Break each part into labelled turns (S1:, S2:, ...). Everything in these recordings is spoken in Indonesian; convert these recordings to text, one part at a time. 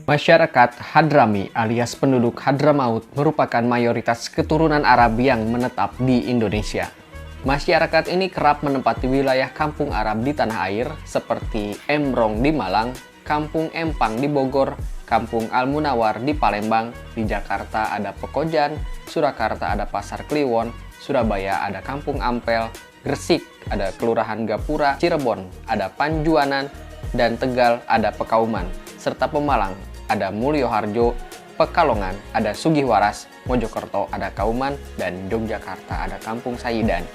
S1: Masyarakat Hadrami alias penduduk Hadramaut merupakan mayoritas keturunan Arab yang menetap di Indonesia. Masyarakat ini kerap menempati wilayah kampung Arab di tanah air seperti Emrong di Malang, Kampung Empang di Bogor, Kampung Al-Munawar di Palembang, di Jakarta ada Pekojan, Surakarta ada Pasar Kliwon, Surabaya ada Kampung Ampel, Gresik ada Kelurahan Gapura, Cirebon ada Panjuanan, dan Tegal ada Pekauman, serta Pemalang ada Mulyoharjo, Pekalongan ada Sugihwaras, Mojokerto ada Kauman, dan Yogyakarta ada Kampung Sayidan.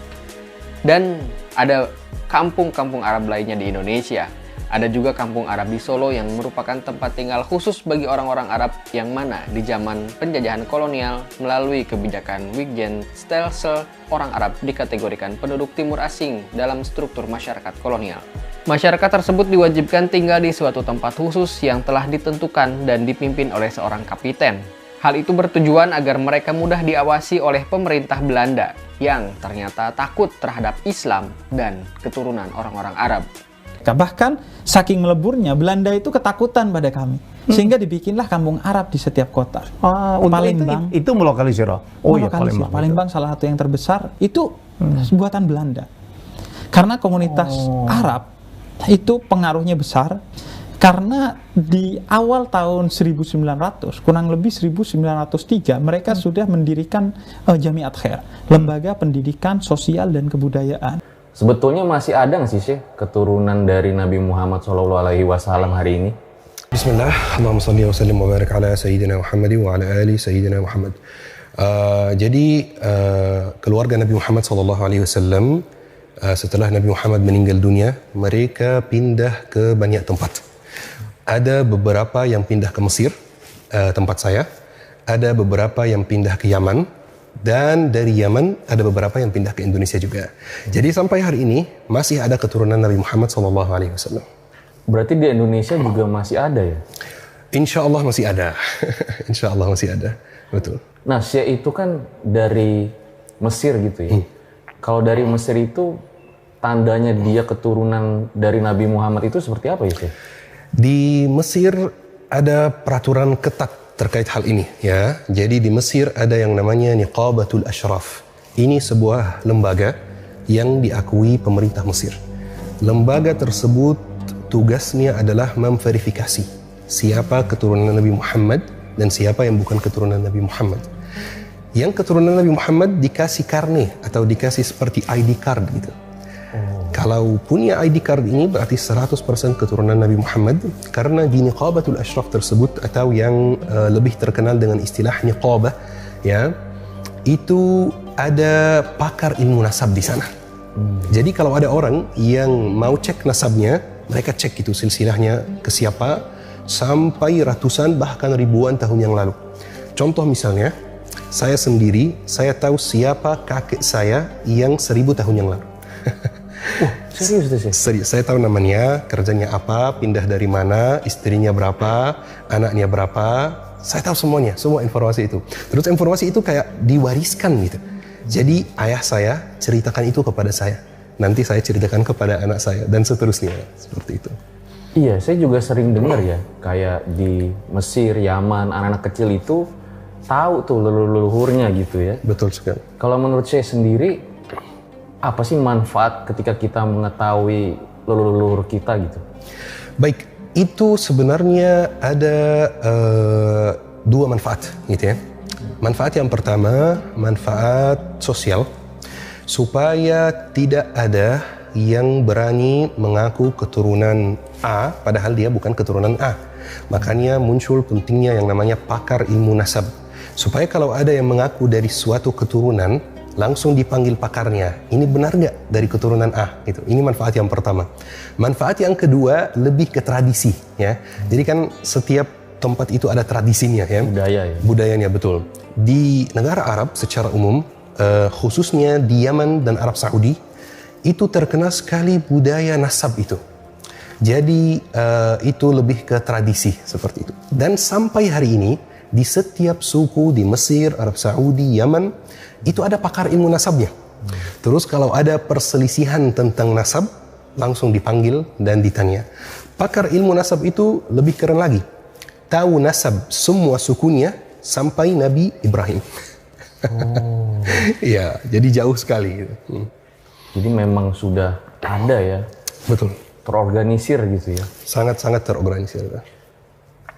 S1: Dan ada kampung-kampung Arab lainnya di Indonesia. Ada juga kampung Arab di Solo yang merupakan tempat tinggal khusus bagi orang-orang Arab yang mana di zaman penjajahan kolonial melalui kebijakan Wittgen Stelsel, orang Arab dikategorikan penduduk timur asing dalam struktur masyarakat kolonial. Masyarakat tersebut diwajibkan tinggal di suatu tempat khusus yang telah ditentukan dan dipimpin oleh seorang kapiten. Hal itu bertujuan agar mereka mudah diawasi oleh pemerintah Belanda yang ternyata takut terhadap Islam dan keturunan orang-orang Arab.
S2: Bahkan saking meleburnya Belanda itu ketakutan pada kami, sehingga dibikinlah kampung Arab di setiap kota. Palembang
S3: itu melokalisir.
S2: Palembang salah satu yang terbesar itu buatan Belanda. Karena komunitas Arab itu pengaruhnya besar. Karena di awal tahun 1900, kurang lebih 1903, mereka sudah mendirikan Jamiat Khair, lembaga pendidikan sosial dan kebudayaan.
S4: Sebetulnya masih ada nggak sih Syekh keturunan dari Nabi Muhammad SAW hari ini?
S5: Bismillah, Allahumma salli wa sallim wa barik ala Sayyidina Muhammad wa ala ali Sayyidina Muhammad. Keluarga Nabi Muhammad SAW setelah Nabi Muhammad meninggal dunia, mereka pindah ke banyak tempat. Ada beberapa yang pindah ke Mesir, tempat saya. Ada beberapa yang pindah ke Yaman. Dan dari Yaman ada beberapa yang pindah ke Indonesia juga. Jadi sampai hari ini masih ada keturunan Nabi Muhammad SAW.
S4: Berarti di Indonesia juga masih ada ya?
S5: Insya Allah masih ada. Insya Allah masih ada. Betul.
S4: Nah, Syekh itu kan dari Mesir gitu ya. Kalau dari Mesir itu tandanya dia keturunan dari Nabi Muhammad itu seperti apa ya Syekh?
S5: Di Mesir ada peraturan ketat terkait hal ini ya. Jadi di Mesir ada yang namanya Niqabatul Ashraf. Ini sebuah lembaga yang diakui pemerintah Mesir. Lembaga tersebut tugasnya adalah memverifikasi siapa keturunan Nabi Muhammad dan siapa yang bukan keturunan Nabi Muhammad. Yang keturunan Nabi Muhammad dikasih karne atau dikasih seperti ID card gitu. Kalau punya ID card ini berarti 100% keturunan Nabi Muhammad, karena di Niqabatul Ashraf tersebut atau yang lebih terkenal dengan istilah niqabah ya, itu ada pakar ilmu nasab di sana. Jadi kalau ada orang yang mau cek nasabnya, mereka cek itu silsilahnya ke siapa sampai ratusan bahkan ribuan tahun yang lalu. Contoh misalnya, saya sendiri, saya tahu siapa kakek saya yang 1000 tahun yang lalu.
S4: Serius itu sih?
S5: Serius, saya tahu namanya, kerjanya apa, pindah dari mana, istrinya berapa, anaknya berapa. Saya tahu semuanya, semua informasi itu. Terus informasi itu kayak diwariskan gitu. Jadi ayah saya ceritakan itu kepada saya. Nanti saya ceritakan kepada anak saya dan seterusnya, seperti itu.
S4: Iya, saya juga sering dengar ya, kayak di Mesir, Yaman, anak-anak kecil itu tahu tuh leluhurnya gitu ya.
S5: Betul sekali.
S4: Kalau menurut saya sendiri, apa sih manfaat ketika kita mengetahui leluhur kita gitu?
S5: Baik, itu sebenarnya ada dua manfaat gitu ya. Manfaat yang pertama, manfaat sosial, supaya tidak ada yang berani mengaku keturunan A padahal dia bukan keturunan A. Makanya muncul pentingnya yang namanya pakar ilmu nasab, supaya kalau ada yang mengaku dari suatu keturunan, langsung dipanggil pakarnya. Ini benar nggak dari keturunan A? Gitu. Ini manfaat yang pertama. Manfaat yang kedua lebih ke tradisi, ya. Jadi kan setiap tempat itu ada tradisinya, ya.
S4: Budaya, ya.
S5: Budayanya betul. Di negara Arab secara umum, khususnya di Yaman dan Arab Saudi, itu terkenal sekali budaya nasab itu. Jadi itu lebih ke tradisi seperti itu. Dan sampai hari ini di setiap suku di Mesir, Arab Saudi, Yaman, itu ada pakar ilmu nasabnya. Terus kalau ada perselisihan tentang nasab, langsung dipanggil dan ditanya. Pakar ilmu nasab itu lebih keren lagi. tahu nasab semua sukunya sampai Nabi Ibrahim. Ya, jadi jauh sekali gitu.
S4: Jadi memang sudah ada ya,
S5: Betul.
S4: terorganisir gitu ya.
S5: Sangat-sangat terorganisir.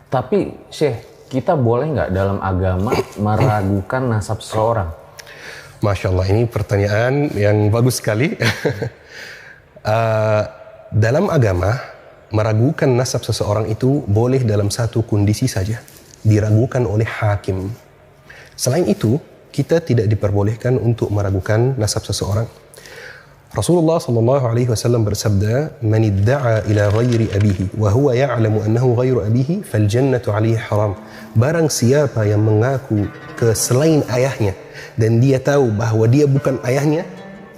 S4: Tapi Syekh, kita boleh nggak dalam agama meragukan nasab seseorang?
S5: Masya Allah, ini pertanyaan yang bagus sekali. Dalam agama, meragukan nasab seseorang itu boleh dalam satu kondisi saja, diragukan oleh hakim. Selain itu, kita tidak diperbolehkan untuk meragukan nasab seseorang. Rasulullah SAW bersabda, "Man idda'a ila ghairi abihi wa huwa ya'lamu annahu ghairu abihi fal jannatu 'alaihi haram." Barang siapa yang mengaku ke selain ayahnya dan dia tahu bahwa dia bukan ayahnya,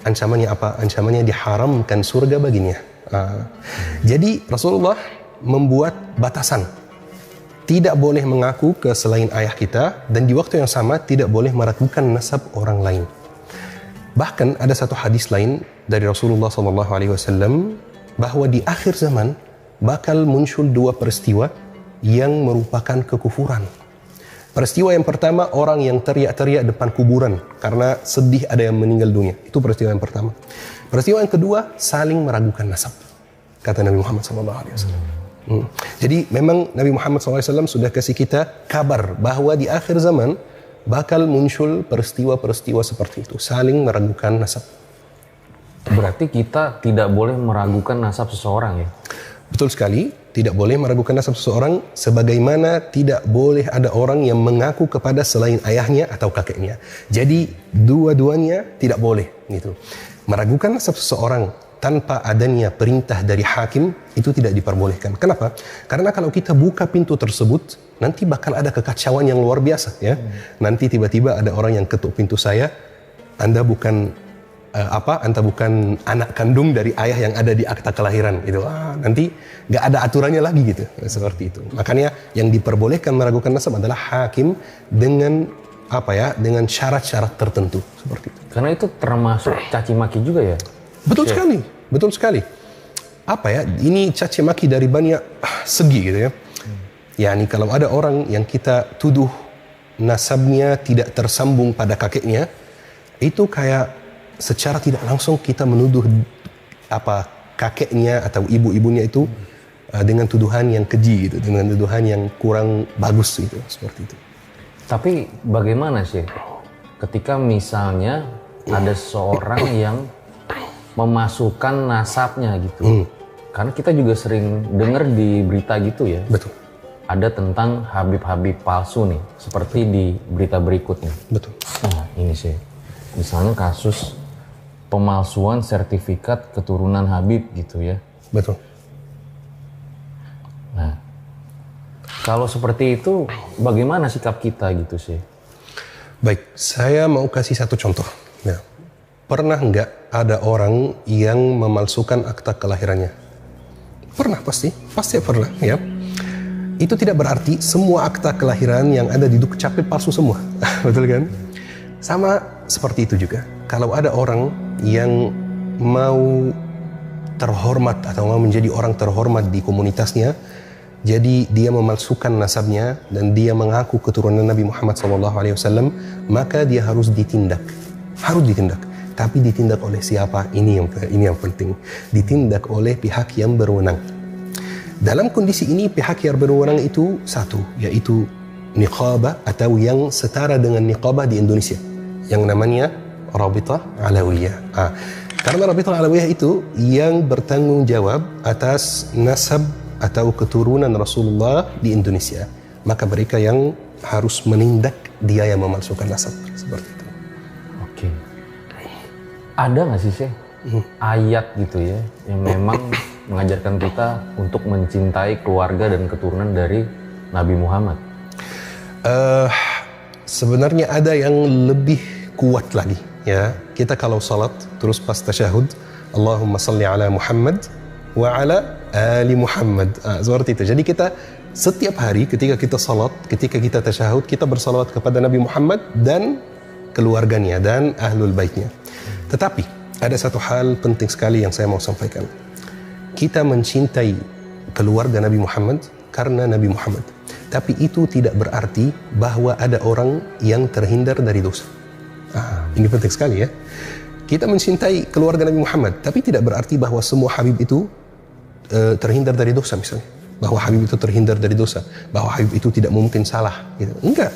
S5: ancamannya apa? Ancamannya diharamkan surga baginya. Jadi Rasulullah membuat batasan. Tidak boleh mengaku ke selain ayah kita, dan di waktu yang sama tidak boleh meragukan nasab orang lain. Bahkan ada satu hadis lain dari Rasulullah SAW bahwa di akhir zaman bakal muncul dua peristiwa yang merupakan kekufuran. Peristiwa yang pertama, orang yang teriak-teriak depan kuburan karena sedih ada yang meninggal dunia. Itu peristiwa yang pertama. Peristiwa yang kedua, saling meragukan nasab, kata Nabi Muhammad SAW. Jadi memang Nabi Muhammad SAW sudah kasih kita kabar bahwa di akhir zaman bakal muncul peristiwa-peristiwa seperti itu, saling meragukan nasab.
S4: Berarti kita tidak boleh meragukan nasab seseorang ya?
S5: Betul sekali, tidak boleh meragukan nasab seseorang, sebagaimana tidak boleh ada orang yang mengaku kepada selain ayahnya atau kakeknya. Jadi dua-duanya tidak boleh gitu. Meragukan nasab seseorang tanpa adanya perintah dari hakim itu tidak diperbolehkan. Kenapa? Karena kalau kita buka pintu tersebut, nanti bakal ada kekacauan yang luar biasa ya. Nanti tiba-tiba ada orang yang ketuk pintu saya, Anda bukan Anda bukan anak kandung dari ayah yang ada di akta kelahiran itu. Nanti nggak ada aturannya lagi gitu. Seperti itu. Makanya yang diperbolehkan meragukan nasab adalah hakim dengan dengan syarat-syarat tertentu seperti itu.
S4: Karena itu termasuk caci maki juga ya?
S5: Betul sekali, betul sekali. Ini caci maki dari banyak segi gitu ya. Yani kalau ada orang yang kita tuduh nasabnya tidak tersambung pada kakeknya, itu kayak secara tidak langsung kita menuduh kakeknya atau ibu-ibunya itu dengan tuduhan yang keji gitu, dengan tuduhan yang kurang bagus gitu, seperti itu.
S4: Tapi bagaimana sih ketika misalnya ada seorang yang memasukkan nasabnya gitu? Karena kita juga sering dengar di berita gitu ya.
S5: Betul.
S4: Ada tentang Habib-Habib palsu nih, seperti di berita berikutnya.
S5: Betul.
S4: Nah ini sih, misalnya kasus pemalsuan sertifikat keturunan Habib gitu ya.
S5: Betul.
S4: Nah, kalau seperti itu bagaimana sikap kita gitu sih?
S5: Baik, saya mau kasih satu contoh. Ya. Pernah nggak ada orang yang memalsukan akta kelahirannya? Pernah pasti pernah ya. Itu tidak berarti semua akta kelahiran yang ada di Dukcapil palsu semua. Betul kan? Sama seperti itu juga. Kalau ada orang yang mau terhormat atau mau menjadi orang terhormat di komunitasnya, jadi dia memalsukan nasabnya dan dia mengaku keturunan Nabi Muhammad SAW, maka dia harus ditindak. Harus ditindak. Tapi ditindak oleh siapa? Ini yang penting. Ditindak oleh pihak yang berwenang. Dalam kondisi ini pihak yang berwenang itu satu, yaitu niqabah atau yang setara dengan niqabah di Indonesia, yang namanya Rabithah Alawiyah. Karena Rabithah Alawiyah itu yang bertanggung jawab atas nasab atau keturunan Rasulullah di Indonesia, maka mereka yang harus menindak dia yang memalsukan nasab seperti itu.
S4: Oke. Ada nggak sih ayat gitu ya yang memang mengajarkan kita untuk mencintai keluarga dan keturunan dari Nabi Muhammad?
S5: Sebenarnya ada yang lebih kuat lagi ya. Kita kalau salat terus pas tasyahud, Allahumma salli ala Muhammad wa ala ali Muhammad. Seperti itu. Jadi kita setiap hari ketika kita salat, ketika kita tasyahud, kita bersalawat kepada Nabi Muhammad dan keluarganya dan ahlul baitnya. Tetapi ada satu hal penting sekali yang saya mau sampaikan. Kita mencintai keluarga Nabi Muhammad karena Nabi Muhammad. Tapi itu tidak berarti bahwa ada orang yang terhindar dari dosa. Ini penting sekali ya. Kita mencintai keluarga Nabi Muhammad, tapi tidak berarti bahwa semua Habib itu terhindar dari dosa misalnya. Bahwa Habib itu terhindar dari dosa. Bahwa Habib itu tidak mungkin salah. Gitu. Enggak.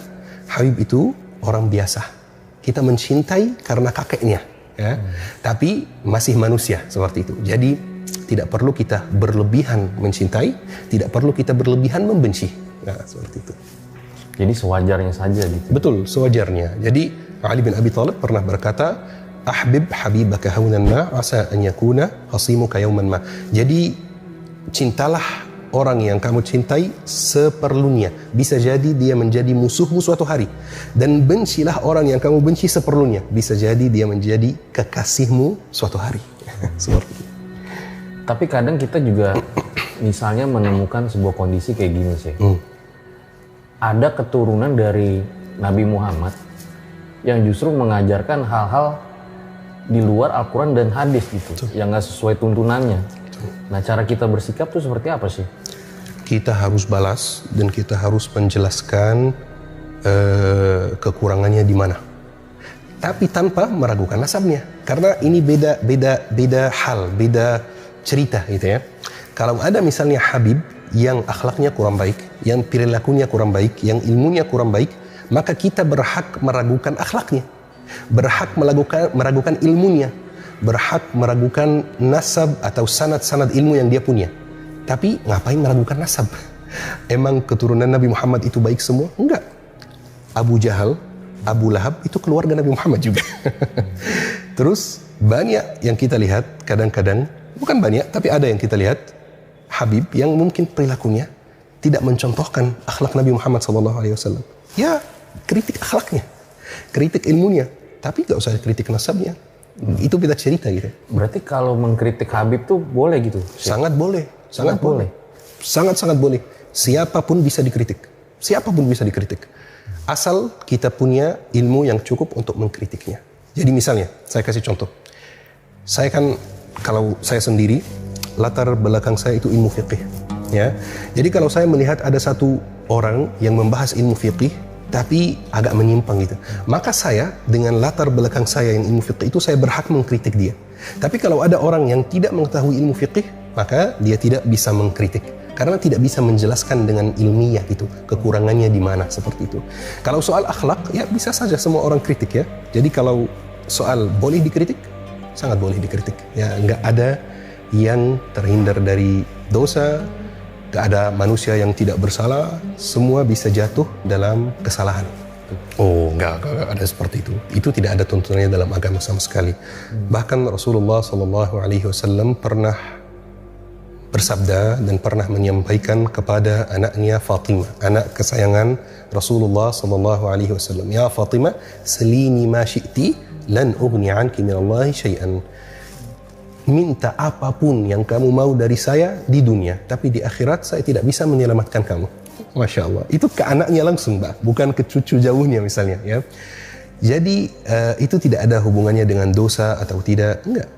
S5: Habib itu orang biasa. Kita mencintai karena kakeknya. Ya. Tapi masih manusia seperti itu. Jadi tidak perlu kita berlebihan mencintai, tidak perlu kita berlebihan membenci. Nah, seperti itu.
S4: Jadi sewajarnya saja gitu.
S5: Betul, sewajarnya. Jadi Ali bin Abi Thalib pernah berkata, "Ahbib habibaka hawnan ma asa an yakuna khasimuka yawman ma." Jadi cintalah orang yang kamu cintai seperlunya. Bisa jadi dia menjadi musuhmu suatu hari. Dan bencilah orang yang kamu benci seperlunya. Bisa jadi dia menjadi kekasihmu suatu hari. Seperti itu.
S4: Tapi kadang kita juga misalnya menemukan sebuah kondisi kayak gini sih. Ada keturunan dari Nabi Muhammad yang justru mengajarkan hal-hal di luar Al-Quran dan hadis gitu. Yang gak sesuai tuntunannya. Nah, cara kita bersikap tuh seperti apa sih?
S5: Kita harus balas dan kita harus menjelaskan kekurangannya di mana. Tapi tanpa meragukan nasabnya. Karena ini beda hal, beda cerita gitu ya. Kalau ada misalnya Habib yang akhlaknya kurang baik, yang perilakunya kurang baik, yang ilmunya kurang baik, maka kita berhak meragukan akhlaknya, berhak meragukan ilmunya, berhak meragukan nasab atau sanad-sanad ilmu yang dia punya. Tapi ngapain meragukan nasab? Emang keturunan Nabi Muhammad itu baik semua? Enggak. Abu Jahal, Abu Lahab itu keluarga Nabi Muhammad juga. Terus banyak yang kita lihat kadang-kadang, bukan banyak, tapi ada yang kita lihat Habib yang mungkin perilakunya tidak mencontohkan akhlak Nabi Muhammad SAW. Ya, kritik akhlaknya, kritik ilmunya, tapi gak usah kritik nasabnya. Itu beda cerita gitu.
S4: Berarti kalau mengkritik Habib tuh boleh gitu?
S5: Sangat boleh, sangat boleh. Sangat-sangat boleh. Siapapun bisa dikritik. Siapapun bisa dikritik. Asal kita punya ilmu yang cukup untuk mengkritiknya. Jadi misalnya, saya kasih contoh. Saya kan, kalau saya sendiri, latar belakang saya itu ilmu fiqih. Ya. Jadi kalau saya melihat ada satu orang yang membahas ilmu fiqih, tapi agak menyimpang gitu, maka saya dengan latar belakang saya yang ilmu fiqih itu saya berhak mengkritik dia. Tapi kalau ada orang yang tidak mengetahui ilmu fiqih, maka dia tidak bisa mengkritik karena tidak bisa menjelaskan dengan ilmiah itu kekurangannya di mana, seperti itu. Kalau soal akhlak, ya bisa saja semua orang kritik ya. Jadi kalau soal boleh dikritik, sangat boleh dikritik. Ya, nggak ada yang terhindar dari dosa, gak ada manusia yang tidak bersalah, semua bisa jatuh dalam kesalahan. Oh, enggak ada seperti itu. Itu tidak ada tuntunannya dalam agama sama sekali. Bahkan Rasulullah SAW pernah bersabda dan pernah menyampaikan kepada anaknya Fatimah, anak kesayangan Rasulullah SAW. Ya Fatimah, selini ma syi'ti lan ughni anki minallahi syai'an. Minta apapun yang kamu mau dari saya di dunia, tapi di akhirat saya tidak bisa menyelamatkan kamu. Masya Allah. Itu ke anaknya langsung, Mbak, bukan ke cucu jauhnya misalnya. Ya. Jadi itu tidak ada hubungannya dengan dosa atau tidak, enggak.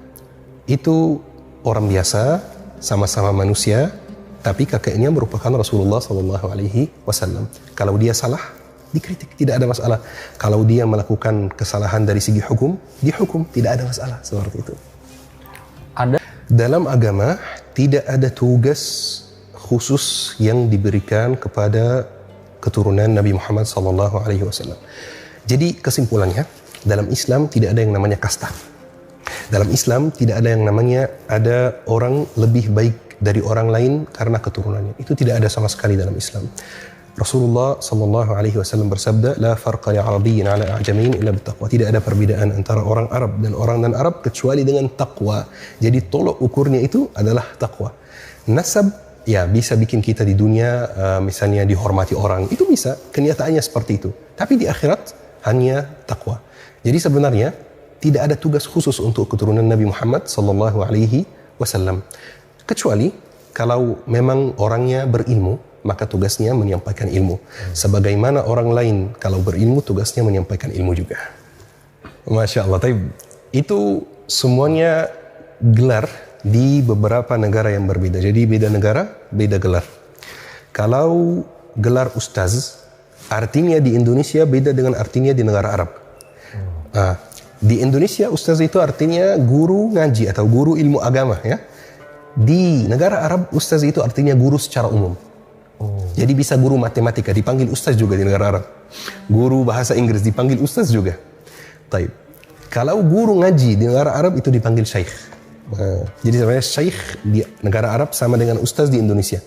S5: Itu orang biasa, sama-sama manusia, tapi kakeknya merupakan Rasulullah SAW. Kalau dia salah, dikritik, tidak ada masalah. Kalau dia melakukan kesalahan dari segi hukum, dihukum, tidak ada masalah, seperti itu. Dalam agama tidak ada tugas khusus yang diberikan kepada keturunan Nabi Muhammad SAW. Jadi kesimpulannya, dalam Islam tidak ada yang namanya kasta. Dalam Islam tidak ada yang namanya ada orang lebih baik dari orang lain karena keturunannya. Itu tidak ada sama sekali dalam Islam. Rasulullah SAW bersabda, "La farqa li Arabiyyin 'ala a'jamiyyin illa bittaqwa." Tidak ada perbedaan antara orang Arab dan orang non-Arab kecuali dengan takwa. Jadi tolok ukurnya itu adalah takwa. Nasab ya bisa bikin kita di dunia misalnya dihormati orang, itu bisa, kenyataannya seperti itu. Tapi di akhirat hanya takwa. Jadi sebenarnya tidak ada tugas khusus untuk keturunan Nabi Muhammad SAW. Kecuali kalau memang orangnya berilmu, maka tugasnya menyampaikan ilmu. Sebagaimana orang lain kalau berilmu, tugasnya menyampaikan ilmu juga. Masya Allah. Itu semuanya gelar di beberapa negara yang berbeda. Jadi beda negara, beda gelar. Kalau gelar ustaz artinya di Indonesia beda dengan artinya di negara Arab. Di Indonesia ustaz itu artinya guru ngaji atau guru ilmu agama ya. Di negara Arab ustaz itu artinya guru secara umum. Jadi bisa guru matematika dipanggil ustaz juga di negara Arab. Guru bahasa Inggris dipanggil ustaz juga. Taib. Kalau guru ngaji di negara Arab itu dipanggil syekh. Jadi sebenarnya syekh di negara Arab sama dengan ustaz di Indonesia.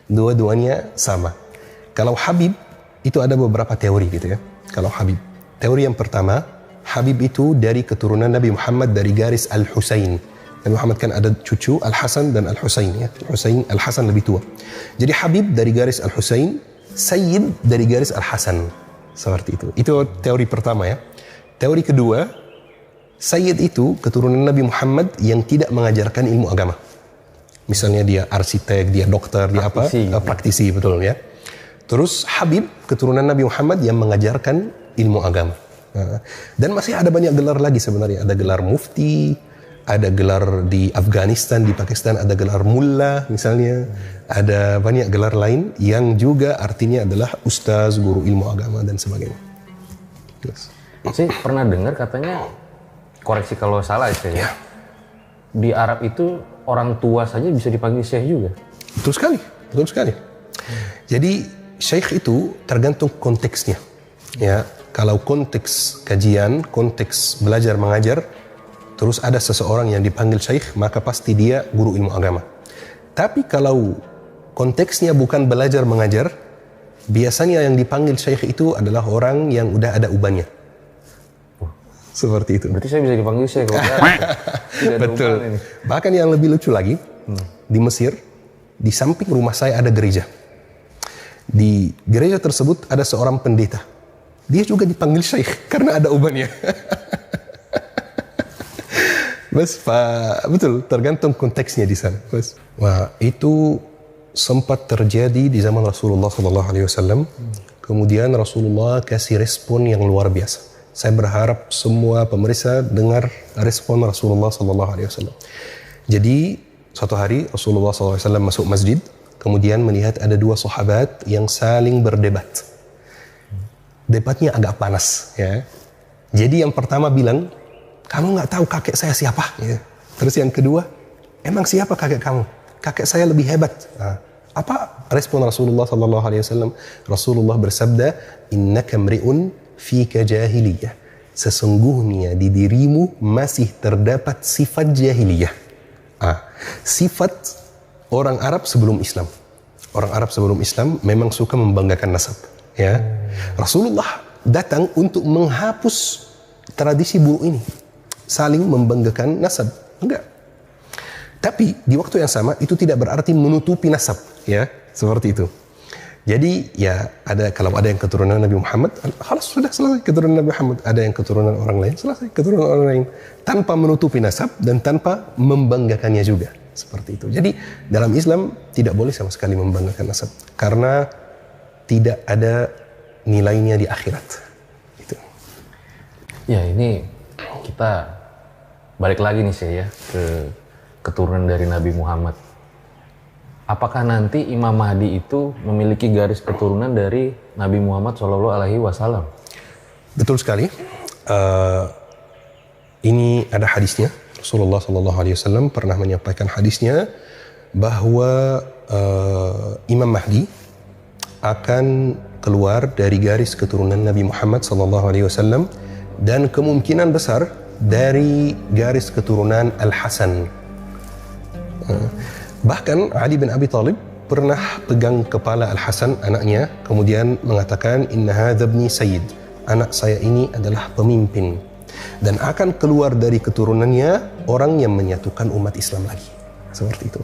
S5: Dua-duanya sama. Kalau Habib itu ada beberapa teori gitu ya. Kalau Habib, teori yang pertama, Habib itu dari keturunan Nabi Muhammad dari garis Al-Husain. Nabi Muhammad kan ada cucu Al-Hasan dan Al-Husain ya. Al-Hasan lebih tua. Jadi Habib dari garis Al-Husain, Sayyid dari garis Al-Hasan. Seperti itu. Itu teori pertama ya. Teori kedua, Sayyid itu keturunan Nabi Muhammad yang tidak mengajarkan ilmu agama. Misalnya dia arsitek, dia dokter, dia apa? Praktisi, betul ya. Terus Habib keturunan Nabi Muhammad yang mengajarkan ilmu agama. Dan masih ada banyak gelar lagi sebenarnya. Ada gelar mufti, ada gelar di Afghanistan, di Pakistan ada gelar mullah misalnya. Ada banyak gelar lain yang juga artinya adalah ustaz, guru ilmu agama dan sebagainya. Yes.
S4: Saya pernah dengar katanya, koreksi kalau salah ya. Di Arab itu orang tua saja bisa dipanggil syekh juga.
S5: Betul sekali, betul sekali. Jadi syekh itu tergantung konteksnya. Ya, kalau konteks kajian, konteks belajar mengajar, terus ada seseorang yang dipanggil syekh, maka pasti dia guru ilmu agama. Tapi kalau konteksnya bukan belajar mengajar, biasanya yang dipanggil syekh itu adalah orang yang udah ada ubannya. Seperti itu.
S4: Berarti saya bisa dipanggil syekh kalau tidak ada
S5: betul.
S4: uban ini.
S5: Bahkan yang lebih lucu lagi, di Mesir, di samping rumah saya ada gereja. Di gereja tersebut ada seorang pendeta. Dia juga dipanggil syekh karena ada ubannya. Betul, tergantung konteksnya di sana. Wah, itu sempat terjadi di zaman Rasulullah SAW. Kemudian Rasulullah kasih respon yang luar biasa. Saya berharap semua pemirsa dengar respon Rasulullah SAW. Jadi suatu hari Rasulullah SAW masuk masjid, kemudian melihat ada dua sahabat yang saling berdebat. Debatnya agak panas, ya. Jadi yang pertama bilang, kamu nggak tahu kakek saya siapa? Ya. Terus yang kedua, emang siapa kakek kamu? Kakek saya lebih hebat. Nah, apa respon Rasulullah SAW? Rasulullah bersabda, innaka mri'un fika jahiliyah. Sesungguhnya di dirimu masih terdapat sifat jahiliyah. Sifat orang Arab sebelum Islam. Orang Arab sebelum Islam memang suka membanggakan nasab. Ya, Rasulullah datang untuk menghapus tradisi buruk ini, saling membanggakan nasab. Enggak. Tapi di waktu yang sama itu tidak berarti menutupi nasab, ya, seperti itu. Jadi ya kalau ada yang keturunan Nabi Muhammad, sudah selesai keturunan Nabi Muhammad. Ada yang keturunan orang lain, selesai keturunan orang lain, tanpa menutupi nasab dan tanpa membanggakannya juga, seperti itu. Jadi dalam Islam tidak boleh sama sekali membanggakan nasab karena tidak ada nilainya di akhirat. Itu.
S4: Ya, ini kita balik lagi nih saya ke keturunan dari Nabi Muhammad. Apakah nanti Imam Mahdi itu memiliki garis keturunan dari Nabi Muhammad SAW? Betul
S5: sekali. Ini ada hadisnya. Rasulullah SAW pernah menyampaikan hadisnya bahwa Imam Mahdi akan keluar dari garis keturunan Nabi Muhammad SAW dan kemungkinan besar dari garis keturunan Al-Hasan. Bahkan Ali bin Abi Thalib pernah pegang kepala Al-Hasan, anaknya, kemudian mengatakan, inna hadza ibni sayyid, anak saya ini adalah pemimpin dan akan keluar dari keturunannya orang yang menyatukan umat Islam lagi. Seperti itu.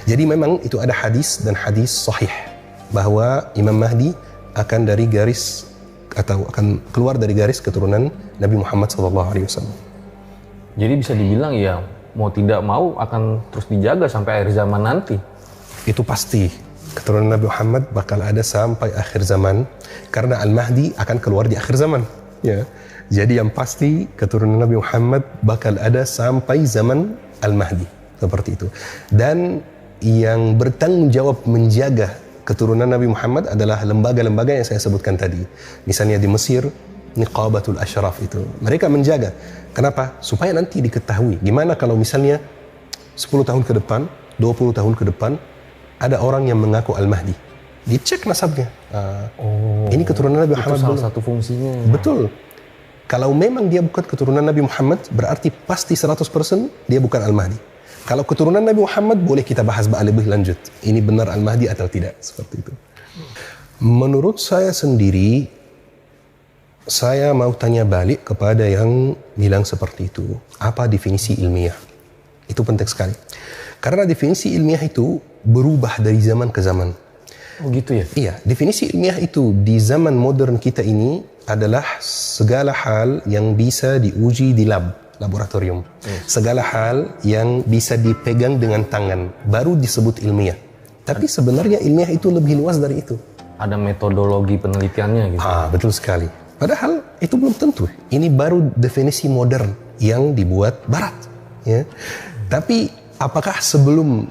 S5: Jadi memang itu ada hadis dan hadis sahih bahwa Imam Mahdi akan dari garis atau akan keluar dari garis keturunan Nabi Muhammad SAW.
S4: Jadi bisa dibilang ya mau tidak mau akan terus dijaga sampai akhir zaman nanti.
S5: Itu pasti. Keturunan Nabi Muhammad bakal ada sampai akhir zaman karena Al-Mahdi akan keluar di akhir zaman. Ya. Jadi yang pasti keturunan Nabi Muhammad bakal ada sampai zaman Al-Mahdi. Seperti itu. Dan yang bertanggung jawab menjaga keturunan Nabi Muhammad adalah lembaga-lembaga yang saya sebutkan tadi. Misalnya di Mesir, Niqabatul Ashraf itu. Mereka menjaga. Kenapa? Supaya nanti diketahui. Gimana kalau misalnya 10 tahun ke depan, 20 tahun ke depan, ada orang yang mengaku Al-Mahdi. Dicek nasabnya. Ini keturunan Nabi Muhammad.
S4: Itu salah satu fungsinya.
S5: Betul. Kalau memang dia bukan keturunan Nabi Muhammad, berarti pasti 100% dia bukan Al-Mahdi. Kalau keturunan Nabi Muhammad, boleh kita bahas lebih lanjut. Ini benar Al-Mahdi atau tidak, seperti itu. Menurut saya sendiri, saya mau tanya balik kepada yang bilang seperti itu. Apa definisi ilmiah? Itu penting sekali. Karena definisi ilmiah itu berubah dari zaman ke zaman.
S4: Oh gitu ya?
S5: Iya, definisi ilmiah itu di zaman modern kita ini adalah segala hal yang bisa diuji di laboratorium. Segala hal yang bisa dipegang dengan tangan, baru disebut ilmiah. Tapi sebenarnya ilmiah itu lebih luas dari itu.
S4: Ada metodologi penelitiannya gitu.
S5: Betul sekali. Padahal itu belum tentu. Ini baru definisi modern yang dibuat Barat. Ya. Tapi apakah sebelum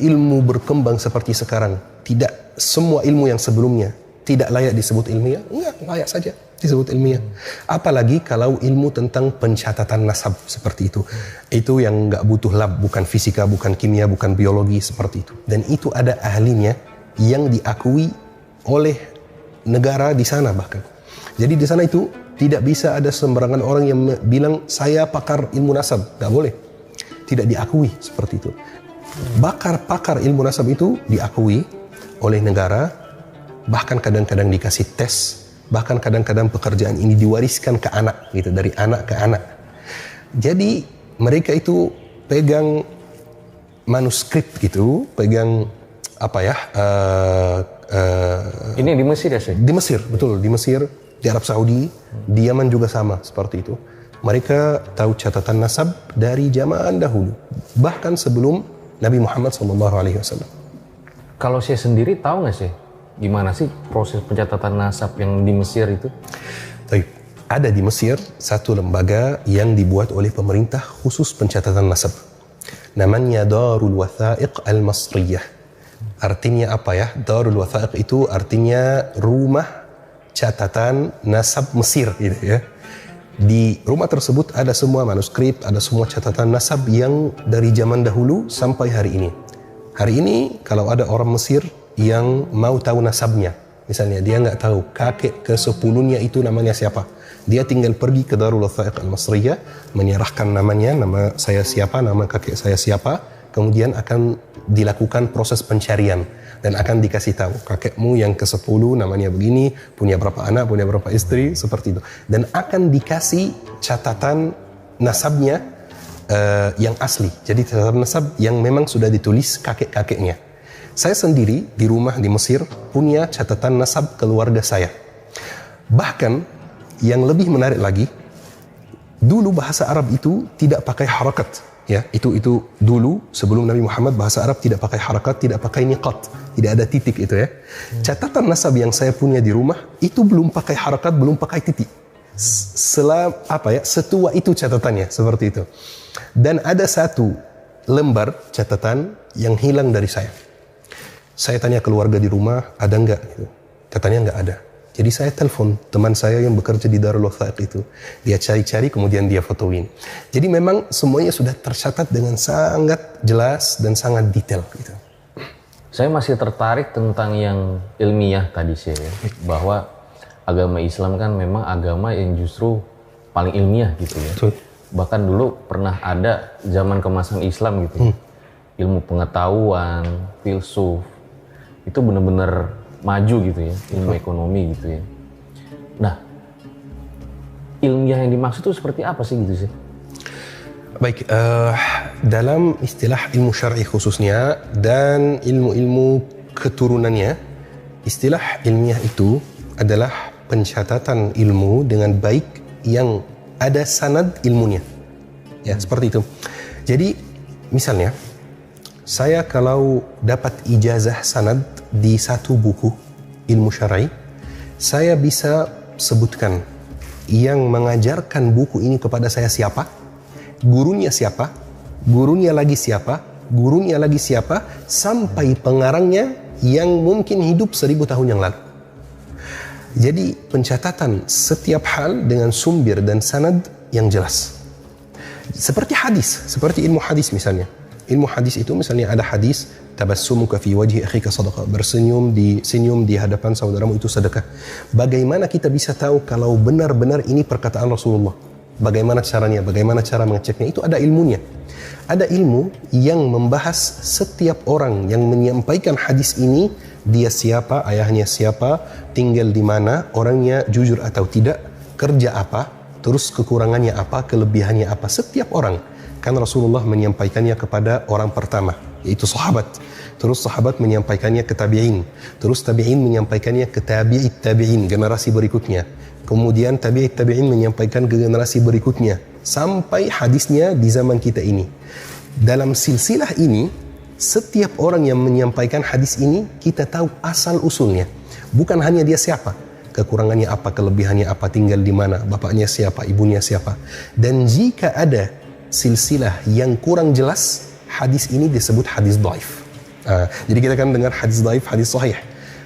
S5: ilmu berkembang seperti sekarang, tidak semua ilmu yang sebelumnya tidak layak disebut ilmiah? Enggak, layak saja disebut ilmiah. Apalagi kalau ilmu tentang pencatatan nasab seperti itu. Itu yang enggak butuh lab, bukan fisika, bukan kimia, bukan biologi, seperti itu. Dan itu ada ahlinya yang diakui oleh negara di sana bahkan. Jadi di sana itu tidak bisa ada sembarangan orang yang bilang saya pakar ilmu nasab, nggak boleh. Tidak diakui seperti itu. Pakar ilmu nasab itu diakui oleh negara, bahkan kadang-kadang dikasih tes, bahkan kadang-kadang pekerjaan ini diwariskan ke anak, gitu, dari anak ke anak. Jadi mereka itu pegang manuskrip gitu, pegang apa ya?
S4: Ini di Mesir ya, Syekh?
S5: Di Mesir, betul, di Mesir. Di Arab Saudi, di Yaman juga sama seperti itu. Mereka tahu catatan nasab dari zaman dahulu, bahkan sebelum Nabi Muhammad SAW.
S4: Kalau saya sendiri tahu nggak sih, gimana sih proses pencatatan nasab yang di Mesir itu?
S5: Ada di Mesir satu lembaga yang dibuat oleh pemerintah khusus pencatatan nasab. Namanya Darul Wathaiq Al-Masriyah. Artinya apa ya? Darul Wathaiq itu artinya rumah catatan nasab Mesir, gitu ya. Di rumah tersebut ada semua manuskrip, ada semua catatan nasab yang dari zaman dahulu sampai hari ini. Hari ini kalau ada orang Mesir yang mau tahu nasabnya, misalnya dia nggak tahu kakek ke-10-nya itu namanya siapa, dia tinggal pergi ke Darul Wathaiq Al-Masriyah, menyerahkan namanya, nama saya siapa, nama kakek saya siapa, kemudian akan dilakukan proses pencarian dan akan dikasih tahu kakekmu yang ke-10 namanya begini, punya berapa anak, punya berapa istri, seperti itu, dan akan dikasih catatan nasabnya yang asli. Jadi catatan nasab yang memang sudah ditulis kakek-kakeknya. Saya sendiri di rumah di Mesir punya catatan nasab keluarga saya. Bahkan yang lebih menarik lagi, dulu bahasa Arab itu tidak pakai harakat. Ya, itu dulu sebelum Nabi Muhammad bahasa Arab tidak pakai harakat, tidak pakai niqat, tidak ada titik itu ya. Catatan nasab yang saya punya di rumah itu belum pakai harakat, belum pakai titik. Setua itu catatannya seperti itu. Dan ada satu lembar catatan yang hilang dari saya. Saya tanya keluarga di rumah, ada enggak gitu. Katanya enggak ada. Jadi saya telepon teman saya yang bekerja di Darul Wathaiq itu. Dia cari-cari, kemudian dia fotoin. Jadi memang semuanya sudah tercatat dengan sangat jelas dan sangat detail gitu.
S4: Saya masih tertarik tentang yang ilmiah tadi sih, ya. Bahwa agama Islam kan memang agama yang justru paling ilmiah gitu ya.
S5: Betul.
S4: Bahkan dulu pernah ada zaman kemasan Islam gitu. Ilmu pengetahuan, filsuf, itu benar-benar maju gitu ya, ilmu ekonomi gitu ya. Nah, ilmiah yang dimaksud itu seperti apa sih gitu sih?
S5: Baik, dalam istilah ilmu syar'i khususnya dan ilmu-ilmu keturunannya, istilah ilmiah itu adalah pencatatan ilmu dengan baik yang ada sanad ilmunya. Ya, seperti itu. Jadi, misalnya, saya kalau dapat ijazah sanad di satu buku ilmu syar'i, saya bisa sebutkan yang mengajarkan buku ini kepada saya siapa, gurunya siapa, gurunya lagi siapa, gurunya lagi siapa, sampai pengarangnya yang mungkin hidup 1000 tahun yang lalu. Jadi pencatatan setiap hal dengan sumber dan sanad yang jelas. Seperti hadis, seperti ilmu hadis misalnya. Ilmu hadis itu misalnya ada hadis tabassumuka fi wajhi akhika sadaqah, senyum di hadapan saudaramu itu sedekah. Bagaimana kita bisa tahu kalau benar-benar ini perkataan Rasulullah? Bagaimana caranya? Bagaimana cara mengeceknya? Itu ada ilmunya. Ada ilmu yang membahas setiap orang yang menyampaikan hadis ini, dia siapa, ayahnya siapa, tinggal di mana, orangnya jujur atau tidak, kerja apa, terus kekurangannya apa, kelebihannya apa, setiap orang. Kan Rasulullah menyampaikannya kepada orang pertama, yaitu sahabat. Terus sahabat menyampaikannya ke tabi'in. Terus tabi'in menyampaikannya ke tabi'it tabi'in, generasi berikutnya. Kemudian tabi'it tabi'in menyampaikan ke generasi berikutnya. Sampai hadisnya di zaman kita ini. Dalam silsilah ini, setiap orang yang menyampaikan hadis ini, kita tahu asal usulnya. Bukan hanya dia siapa, kekurangannya apa, kelebihannya apa, tinggal di mana, bapaknya siapa, ibunya siapa. Dan jika ada silsilah yang kurang jelas, hadis ini disebut hadis dhaif. Jadi kita kan dengar hadis dhaif, hadis sahih.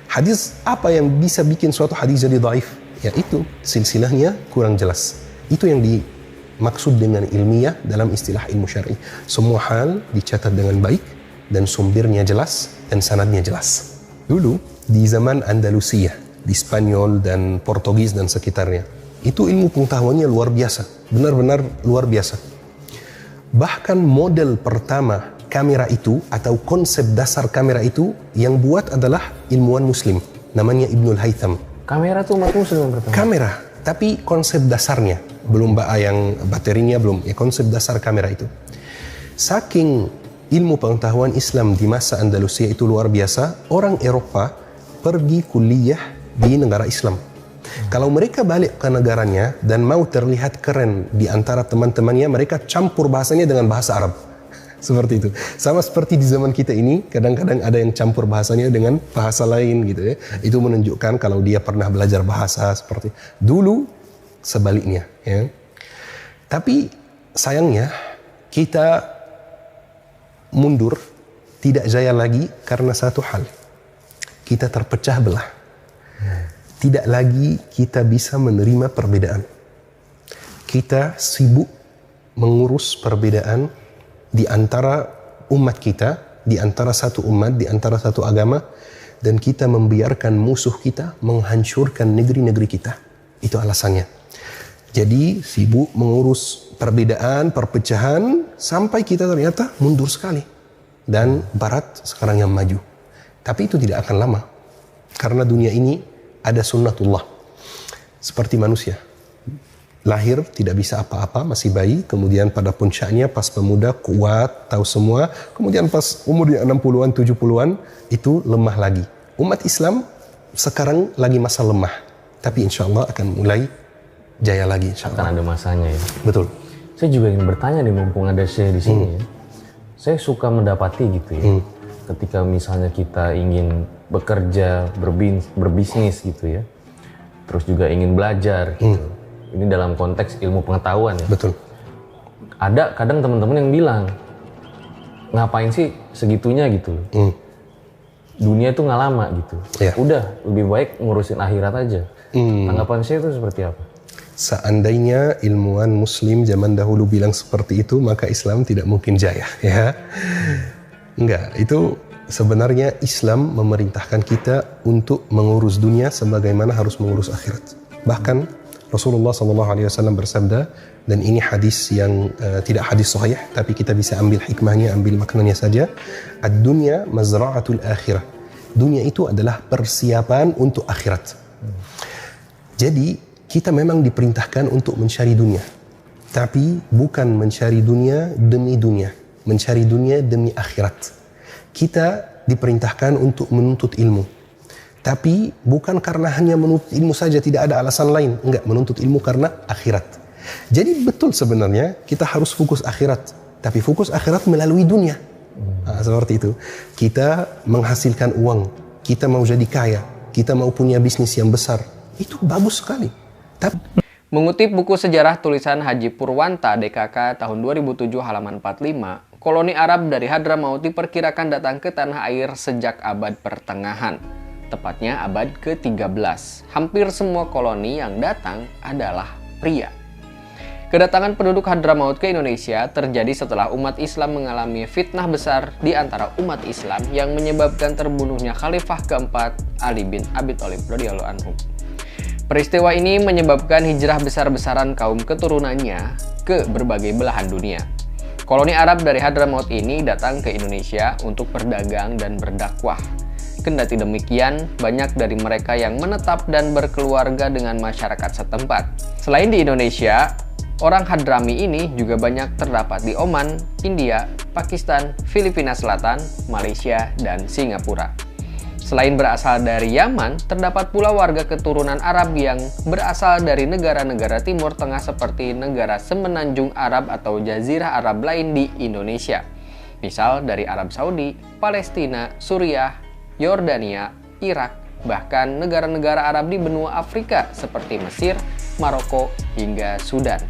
S5: Hadis apa yang bisa bikin suatu hadis jadi dhaif? Ya itu, silsilahnya kurang jelas. Itu yang dimaksud dengan ilmiah dalam istilah ilmu syar'i. Semua hal dicatat dengan baik dan sumbernya jelas dan sanadnya jelas. Dulu di zaman Andalusia, di Spanyol dan Portugis dan sekitarnya, itu ilmu pengetahuannya luar biasa, benar-benar luar biasa. Bahkan model pertama kamera itu atau konsep dasar kamera itu yang buat adalah ilmuwan muslim, namanya Ibnul Haytham.
S4: Kamera tuh umat muslim yang pertama?
S5: Kamera, tapi konsep dasarnya, belum yang baterinya belum, ya konsep dasar kamera itu. Saking ilmu pengetahuan Islam di masa Andalusia itu luar biasa, orang Eropa pergi kuliah di negara Islam. Kalau mereka balik ke negaranya dan mau terlihat keren di antara teman-temannya, mereka campur bahasanya dengan bahasa Arab. Seperti itu. Sama seperti di zaman kita ini, kadang-kadang ada yang campur bahasanya dengan bahasa lain gitu ya. Itu menunjukkan kalau dia pernah belajar bahasa seperti dulu sebaliknya ya. Tapi sayangnya kita mundur, tidak jaya lagi karena satu hal. Kita terpecah belah. Tidak lagi kita bisa menerima perbedaan. Kita sibuk mengurus perbedaan di antara umat kita, di antara satu umat, di antara satu agama, dan kita membiarkan musuh kita menghancurkan negeri-negeri kita. Itu alasannya. Jadi sibuk mengurus perbedaan, perpecahan, sampai kita ternyata mundur sekali. Dan Barat sekarang yang maju. Tapi itu tidak akan lama. Karena dunia ini ada sunnatullah. Seperti manusia. Lahir tidak bisa apa-apa, masih bayi, kemudian pada puncaknya pas pemuda kuat, tahu semua, kemudian pas umurnya 60-an, 70-an itu lemah lagi. Umat Islam sekarang lagi masa lemah, tapi insya Allah akan mulai jaya lagi insya Allah.
S4: Akan ada masanya ya.
S5: Betul.
S4: Saya juga ingin bertanya nih, mumpung ada saya di sini ya. Saya suka mendapati gitu ya, ketika misalnya kita ingin bekerja, berbisnis gitu ya, terus juga ingin belajar gitu. Ini dalam konteks ilmu pengetahuan ya.
S5: Betul.
S4: Ada kadang teman-teman yang bilang, ngapain sih segitunya gitu. Dunia itu nggak lama gitu.
S5: Ya.
S4: Udah, lebih baik ngurusin akhirat aja. Tanggapan saya itu seperti apa?
S5: Seandainya ilmuwan muslim zaman dahulu bilang seperti itu, maka Islam tidak mungkin jaya. Ya. Enggak, itu sebenarnya Islam memerintahkan kita untuk mengurus dunia sebagaimana harus mengurus akhirat. Bahkan Rasulullah SAW bersabda, dan ini hadis yang tidak hadis sahih, tapi kita bisa ambil hikmahnya, ambil maknanya saja. Ad-dunya mazra'atul akhirah. Dunia itu adalah persiapan untuk akhirat. Jadi kita memang diperintahkan untuk mencari dunia, tapi bukan mencari dunia demi dunia, mencari dunia demi akhirat. Kita diperintahkan untuk menuntut ilmu. Tapi bukan karena hanya menuntut ilmu saja, tidak ada alasan lain. Enggak, menuntut ilmu karena akhirat. Jadi betul sebenarnya kita harus fokus akhirat. Tapi fokus akhirat melalui dunia. Seperti itu. Kita menghasilkan uang. Kita mau jadi kaya. Kita mau punya bisnis yang besar. Itu bagus sekali.
S1: Mengutip buku sejarah tulisan Haji Purwanta DKK tahun 2007 halaman 45, koloni Arab dari Hadramaut diperkirakan datang ke tanah air sejak abad pertengahan, tepatnya abad ke-13. Hampir semua koloni yang datang adalah pria. Kedatangan penduduk Hadramaut ke Indonesia terjadi setelah umat Islam mengalami fitnah besar di antara umat Islam yang menyebabkan terbunuhnya Khalifah keempat Ali bin Abi Thalib radhiyallahu anhu. Peristiwa ini menyebabkan hijrah besar-besaran kaum keturunannya ke berbagai belahan dunia. Koloni Arab dari Hadramaut ini datang ke Indonesia untuk berdagang dan berdakwah. Kendati demikian, banyak dari mereka yang menetap dan berkeluarga dengan masyarakat setempat. Selain di Indonesia, orang Hadrami ini juga banyak terdapat di Oman, India, Pakistan, Filipina Selatan, Malaysia, dan Singapura. Selain berasal dari Yaman, terdapat pula warga keturunan Arab yang berasal dari negara-negara Timur Tengah seperti negara Semenanjung Arab atau Jazirah Arab lain di Indonesia. Misal dari Arab Saudi, Palestina, Suriah, Yordania, Irak, bahkan negara-negara Arab di benua Afrika seperti Mesir, Maroko, hingga Sudan.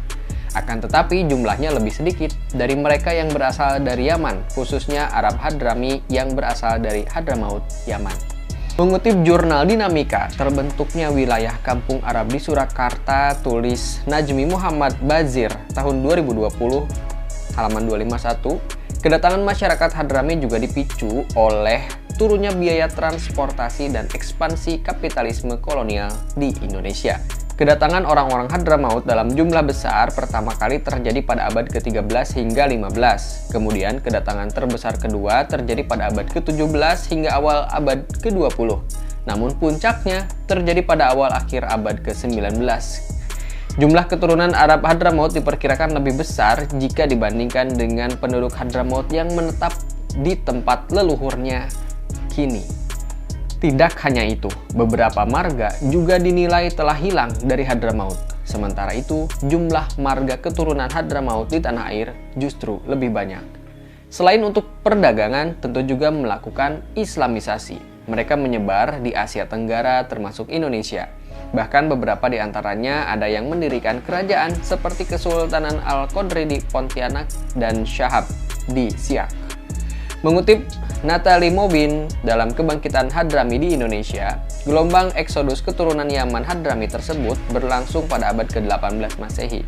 S1: Akan tetapi jumlahnya lebih sedikit dari mereka yang berasal dari Yaman, khususnya Arab Hadrami yang berasal dari Hadramaut, Yaman. Mengutip jurnal Dinamika, terbentuknya wilayah kampung Arab di Surakarta, tulis Najmi Muhammad Bazir tahun 2020, halaman 251, kedatangan masyarakat Hadrami juga dipicu oleh turunnya biaya transportasi dan ekspansi kapitalisme kolonial di Indonesia. Kedatangan orang-orang Hadramaut dalam jumlah besar pertama kali terjadi pada abad ke-13 hingga 15. Kemudian kedatangan terbesar kedua terjadi pada abad ke-17 hingga awal abad ke-20. Namun puncaknya terjadi pada awal akhir abad ke-19. Jumlah keturunan Arab Hadramaut diperkirakan lebih besar jika dibandingkan dengan penduduk Hadramaut yang menetap di tempat leluhurnya kini. Tidak hanya itu, beberapa marga juga dinilai telah hilang dari Hadramaut. Sementara itu, jumlah marga keturunan Hadramaut di tanah air justru lebih banyak. Selain untuk perdagangan, tentu juga melakukan Islamisasi. Mereka menyebar di Asia Tenggara termasuk Indonesia. Bahkan beberapa di antaranya ada yang mendirikan kerajaan seperti Kesultanan Al-Qadri di Pontianak dan Syahab di Siak. Mengutip Natalie Mobin dalam Kebangkitan Hadrami di Indonesia, gelombang eksodus keturunan Yaman Hadrami tersebut berlangsung pada abad ke-18 Masehi.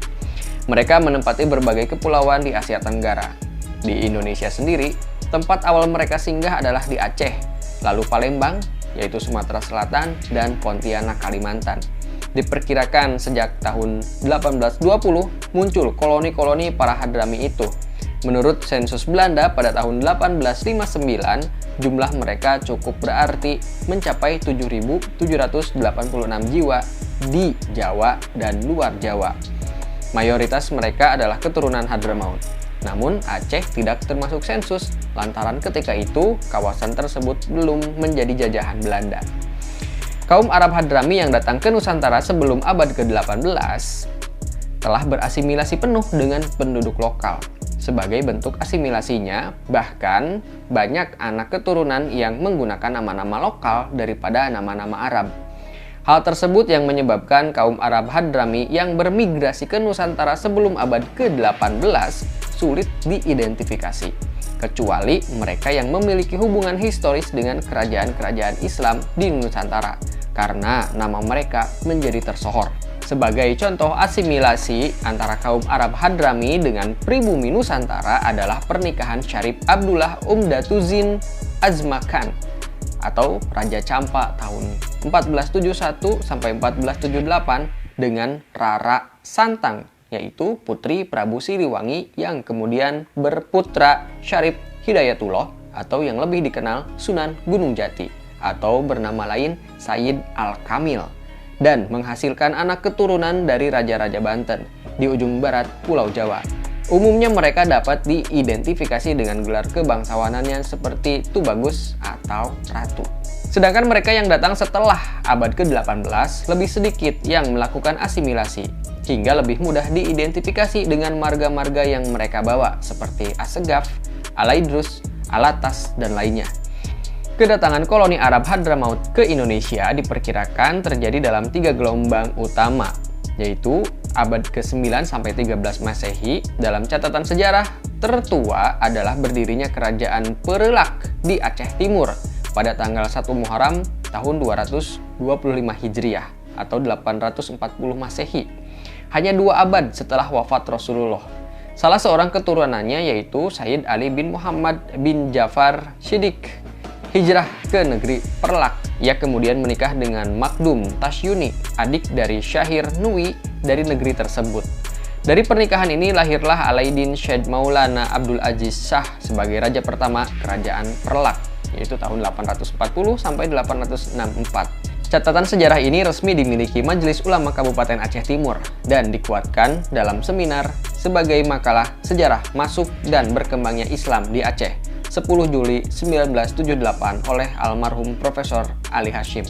S1: Mereka menempati berbagai kepulauan di Asia Tenggara. Di Indonesia sendiri, tempat awal mereka singgah adalah di Aceh, lalu Palembang, yaitu Sumatera Selatan, dan Pontianak, Kalimantan. Diperkirakan sejak tahun 1820 muncul koloni-koloni para Hadrami itu. Menurut sensus Belanda pada tahun 1859, jumlah mereka cukup berarti mencapai 7.786 jiwa di Jawa dan luar Jawa. Mayoritas mereka adalah keturunan Hadramaut. Namun Aceh tidak termasuk sensus, lantaran ketika itu kawasan tersebut belum menjadi jajahan Belanda. Kaum Arab Hadrami yang datang ke Nusantara sebelum abad ke-18 telah berasimilasi penuh dengan penduduk lokal. Sebagai bentuk asimilasinya, bahkan banyak anak keturunan yang menggunakan nama-nama lokal daripada nama-nama Arab. Hal tersebut yang menyebabkan kaum Arab Hadrami yang bermigrasi ke Nusantara sebelum abad ke-18 sulit diidentifikasi, kecuali mereka yang memiliki hubungan historis dengan kerajaan-kerajaan Islam di Nusantara, karena nama mereka menjadi tersohor. Sebagai contoh asimilasi antara kaum Arab Hadrami dengan pribumi Nusantara adalah pernikahan Syarif Abdullah Umdatuzin Azmakan atau Raja Campa tahun 1471 sampai 1478 dengan Rara Santang, yaitu putri Prabu Siliwangi yang kemudian berputra Syarif Hidayatullah atau yang lebih dikenal Sunan Gunung Jati atau bernama lain Sayyid Al-Kamil, dan menghasilkan anak keturunan dari Raja-Raja Banten di ujung barat Pulau Jawa. Umumnya mereka dapat diidentifikasi dengan gelar kebangsawanannya seperti Tubagus atau Ratu. Sedangkan mereka yang datang setelah abad ke-18 lebih sedikit yang melakukan asimilasi, hingga lebih mudah diidentifikasi dengan marga-marga yang mereka bawa seperti Assegaf, Alaidrus, Alatas, dan lainnya. Kedatangan koloni Arab Hadramaut ke Indonesia diperkirakan terjadi dalam 3 gelombang utama, yaitu abad ke-9 sampai 13 Masehi dalam catatan sejarah tertua adalah berdirinya kerajaan Perelak di Aceh Timur pada tanggal 1 Muharram tahun 225 Hijriah atau 840 Masehi. Hanya 2 abad setelah wafat Rasulullah. Salah seorang keturunannya yaitu Sayyid Ali bin Muhammad bin Ja'far Shiddiq hijrah ke negeri Perlak. Ia kemudian menikah dengan Makdum Tasyuni, adik dari Syahir Nui dari negeri tersebut. Dari pernikahan ini lahirlah Alaiddin Syed Maulana Abdul Aziz Shah sebagai raja pertama kerajaan Perlak, yaitu tahun 840 sampai 864. Catatan sejarah ini resmi dimiliki Majelis Ulama Kabupaten Aceh Timur dan dikuatkan dalam seminar sebagai makalah sejarah masuk dan berkembangnya Islam di Aceh 10 Juli 1978 oleh almarhum Profesor Ali Hashim.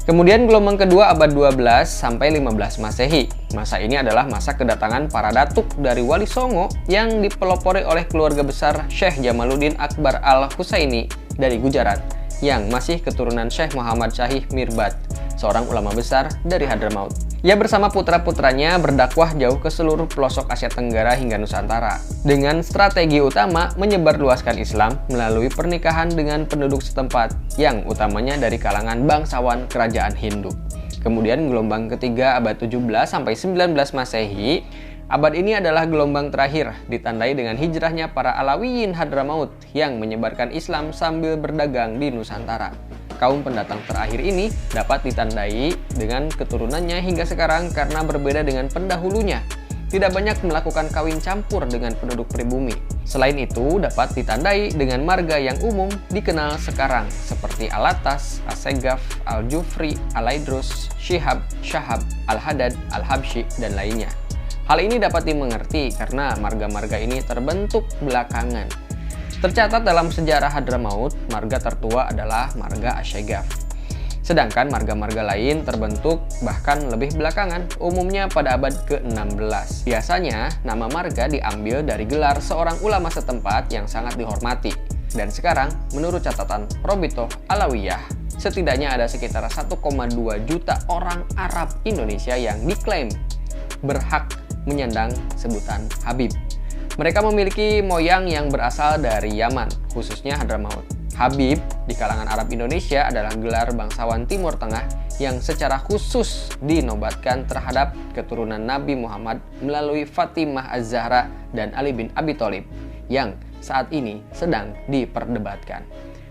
S1: Kemudian gelombang kedua abad 12 sampai 15 Masehi. Masa ini adalah masa kedatangan para datuk dari Wali Songo yang dipelopori oleh keluarga besar Syekh Jamaluddin Akbar Al-Husaini dari Gujarat yang masih keturunan Syekh Muhammad Syahih Mirbad, seorang ulama besar dari Hadramaut. Ia bersama putra-putranya berdakwah jauh ke seluruh pelosok Asia Tenggara hingga Nusantara dengan strategi utama menyebarluaskan Islam melalui pernikahan dengan penduduk setempat yang utamanya dari kalangan bangsawan kerajaan Hindu. Kemudian gelombang ketiga abad 17 sampai 19 Masehi. Abad ini adalah gelombang terakhir ditandai dengan hijrahnya para Alawiyin Hadramaut yang menyebarkan Islam sambil berdagang di Nusantara. Kaum pendatang terakhir ini dapat ditandai dengan keturunannya hingga sekarang karena berbeda dengan pendahulunya. Tidak banyak melakukan kawin campur dengan penduduk pribumi. Selain itu, dapat ditandai dengan marga yang umum dikenal sekarang seperti Alatas, Assegaf, Al-Jufri, Al-Aidrus, Syihab, Syahab, Al-Hadad, Al-Habsyi, dan lainnya. Hal ini dapat dimengerti karena marga-marga ini terbentuk belakangan. Tercatat dalam sejarah Hadramaut, marga tertua adalah marga Asyegaf. Sedangkan marga-marga lain terbentuk bahkan lebih belakangan, umumnya pada abad ke-16. Biasanya, nama marga diambil dari gelar seorang ulama setempat yang sangat dihormati. Dan sekarang, menurut catatan Robitoh Alawiyah, setidaknya ada sekitar 1,2 juta orang Arab Indonesia yang diklaim berhak menyandang sebutan Habib. Mereka memiliki moyang yang berasal dari Yaman, khususnya Hadramaut. Habib di kalangan Arab Indonesia adalah gelar bangsawan Timur Tengah yang secara khusus dinobatkan terhadap keturunan Nabi Muhammad melalui Fatimah Az-Zahra dan Ali bin Abi Thalib yang saat ini sedang diperdebatkan.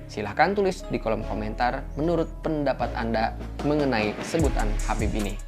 S1: Silahkan tulis di kolom komentar menurut pendapat Anda mengenai sebutan Habib ini.